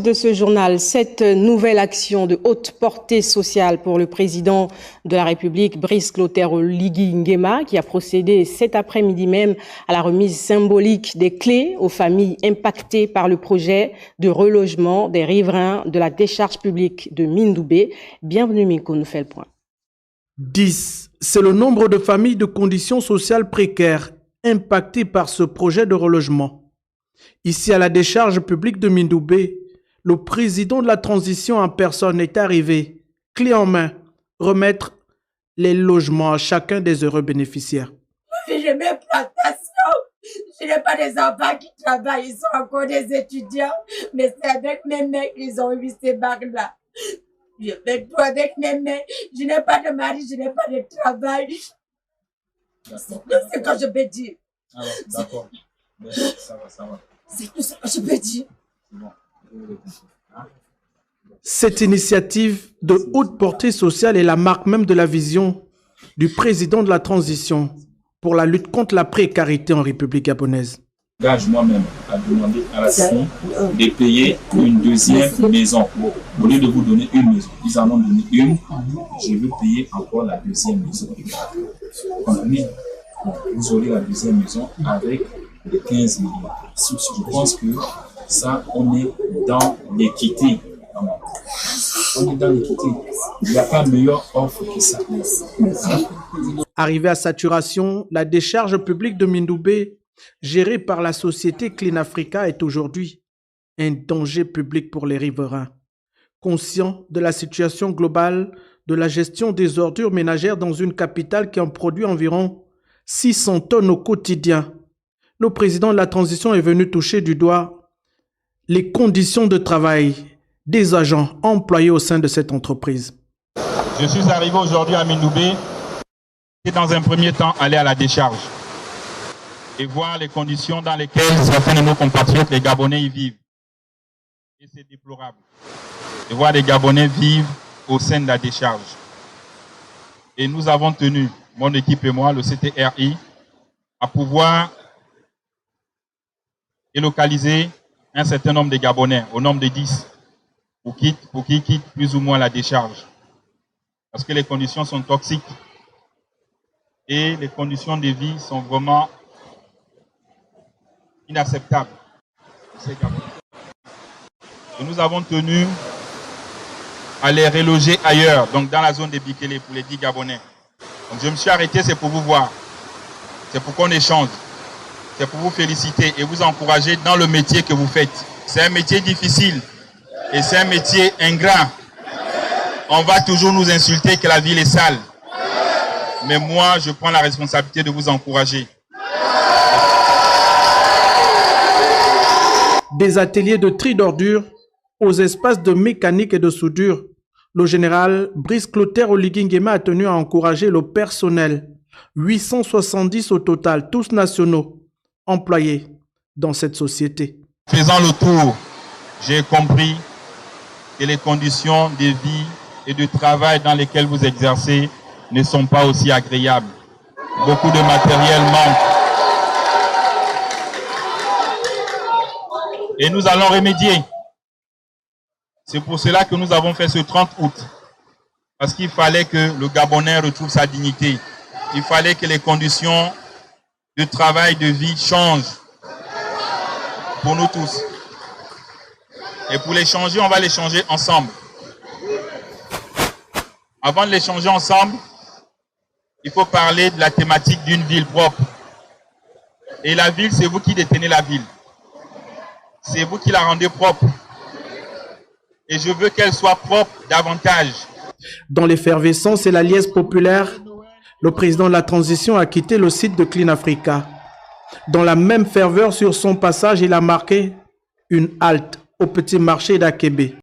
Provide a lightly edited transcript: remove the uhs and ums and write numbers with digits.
De ce journal, cette nouvelle action de haute portée sociale pour le président de la République, Brice Clotaire Oligui Nguema, qui a procédé cet après-midi même à la remise symbolique des clés aux familles impactées par le projet de relogement des riverains de la décharge publique de Mindoubé. Bienvenue Miko, nous fait le point. 10, c'est le nombre de familles de conditions sociales précaires impactées par ce projet de relogement. Ici à la décharge publique de Mindoubé, le président de la transition en personne est arrivé, clé en main, remettre les logements à chacun des heureux bénéficiaires. J'ai mes plantations, je n'ai pas des enfants qui travaillent, ils sont encore des étudiants, mais c'est avec mes mains qu'ils ont eu ces bagues-là. Je fais tout avec mes mains, je n'ai pas de mari, je n'ai pas de travail. C'est tout ce que je peux dire. Alors, d'accord. Ça va. C'est tout ce que je peux dire. Bon. Cette initiative de haute portée sociale est la marque même de la vision du président de la transition pour la lutte contre la précarité en République gabonaise. J'engage moi-même à demander à la CIE de payer une deuxième maison. Au lieu de vous donner une maison, ils en ont donné une, je veux payer encore la deuxième maison. Vous aurez la deuxième maison avec les 15 millions. Je pense que ça, on est dans l'équité. On est dans l'équité. Il n'y a pas meilleure offre que ça. Arrivée à saturation, la décharge publique de Mindoubé, gérée par la société Clean Africa, est aujourd'hui un danger public pour les riverains. Conscient de la situation globale de la gestion des ordures ménagères dans une capitale qui en produit environ 600 tonnes au quotidien, le président de la transition est venu toucher du doigt les conditions de travail des agents employés au sein de cette entreprise. Je suis arrivé aujourd'hui à Mindoubé et dans un premier temps aller à la décharge et voir les conditions dans lesquelles certains de nos compatriotes, les Gabonais, y vivent. Et c'est déplorable de voir les Gabonais vivre au sein de la décharge. Et nous avons tenu, mon équipe et moi, le CTRI, à pouvoir localiser un certain nombre de Gabonais, au nombre de 10, pour qu'ils quittent plus ou moins la décharge. Parce que les conditions sont toxiques et les conditions de vie sont vraiment inacceptables. Et nous avons tenu à les reloger ailleurs, donc dans la zone de Bikele pour les 10 Gabonais. Donc je me suis arrêté, c'est pour vous voir, c'est pour qu'on échange. C'est pour vous féliciter et vous encourager dans le métier que vous faites. C'est un métier difficile et c'est un métier ingrat. On va toujours nous insulter que la ville est sale. Mais moi, je prends la responsabilité de vous encourager. Des ateliers de tri d'ordures aux espaces de mécanique et de soudure, le général Brice Clotaire Oligui Nguema a tenu à encourager le personnel, 870 au total, tous nationaux, employés dans cette société. Faisant le tour, j'ai compris que les conditions de vie et de travail dans lesquelles vous exercez ne sont pas aussi agréables. Beaucoup de matériel manque. Et nous allons remédier. C'est pour cela que nous avons fait ce 30 août. Parce qu'il fallait que le Gabonais retrouve sa dignité. Il fallait que les conditions de travail, de vie change pour nous tous. Et pour les changer, on va les changer ensemble. Avant de les changer ensemble, il faut parler de la thématique d'une ville propre. Et la ville, c'est vous qui détenez la ville. C'est vous qui la rendez propre. Et je veux qu'elle soit propre davantage. Dans l'effervescence et la liesse populaire, le président de la transition a quitté le site de Clean Africa. Dans la même ferveur sur son passage, il a marqué une halte au petit marché d'Akébé.